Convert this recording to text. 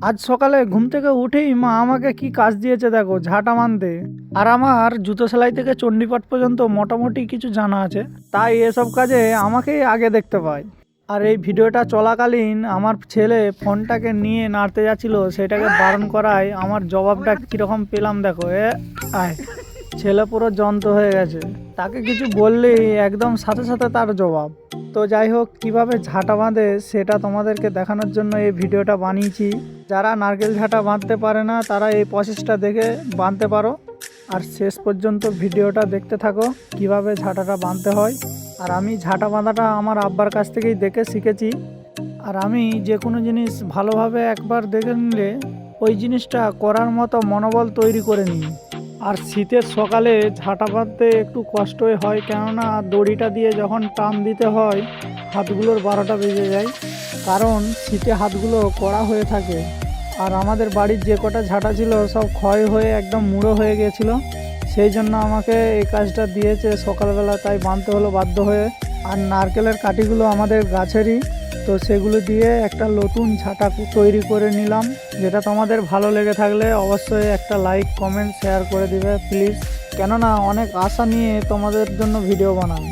আজ সকালে ঘুম থেকে উঠেই মা আমাকে কি কাজ দিয়েছে দেখো, ঝাঁটা মানতে। আর আমার জুতো সেলাই থেকে চণ্ডীপাঠ পর্যন্ত মোটামুটি কিছু জানা আছে, তাই এসব কাজে আমাকেই আগে দেখতে পাই। আর এই ভিডিওটা চলাকালীন আমার ছেলে ফোনটাকে নিয়ে নাড়তে যাচ্ছিল, সেটাকে বারণ করায় আমার জবাবটা কীরকম পেলাম দেখো। আয়, ছেলে পুরো যন্ত্র হয়ে গেছে, তাকে কিছু বললেই একদম সাথে সাথে তার জবাব। তো যাই হোক, কীভাবে ঝাঁটা বাঁধে সেটা তোমাদেরকে দেখানোর জন্য এই ভিডিওটা বানিয়েছি। যারা নারকেল ঝাঁটা বাঁধতে পারে না তারা এই প্রসেসটা দেখে বাঁধতে পারো। আর শেষ পর্যন্ত ভিডিওটা দেখতে থাকো কিভাবে ঝাঁটাটা বাঁধতে হয়। আর আমি ঝাঁটা বাঁধাটা আমার আব্বার কাছ থেকেই দেখে শিখেছি। আর আমি যে কোনো জিনিস ভালোভাবে একবার দেখে নিলে ওই জিনিসটা করার মতো মনোবল তৈরি করে নিই। আর শীতের সকালে ঝাঁটা বাঁধতে একটু কষ্টই হয়, কেননা দড়িটা দিয়ে যখন টান দিতে হয় হাতগুলোর 12টা বেজে যায়, কারণ শীতে হাতগুলো কড়া হয়ে থাকে। আর আমাদের বাড়ির যে কটা ঝাঁটা ছিল সব ক্ষয় হয়ে একদম মুড়ো হয়ে গিয়েছিল, সেই জন্য আমাকে এই কাজটা দিয়েছে সকালবেলা, তাই বাঁধতে হলো বাধ্য হয়ে। আর নারকেলের কাঠিগুলো আমাদের গাছেরই, তো সেগুলো দিয়ে একটা নতুন ঝাঁটা তৈরি করে নিলাম। যেটা তোমাদের ভালো লেগে থাকলে অবশ্যই একটা লাইক কমেন্ট শেয়ার করে দিবে প্লিজ, কেননা অনেক আশা নিয়ে তোমাদের জন্য ভিডিও বানাই।